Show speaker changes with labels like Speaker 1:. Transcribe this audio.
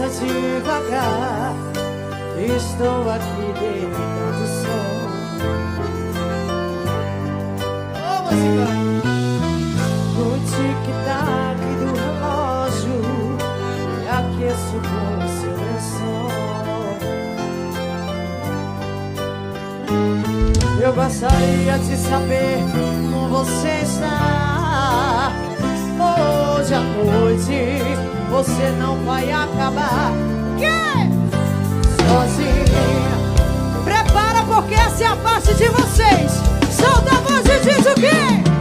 Speaker 1: devagar, estou aqui deitado só. Ô, música! No tic-tac do relógio, me aqueço com seu lençol. Eu gostaria de saber como você está. Hoje à noite você não vai acabar sozinha. Prepara, porque essa é a parte de vocês. Solta a voz e diz o quê?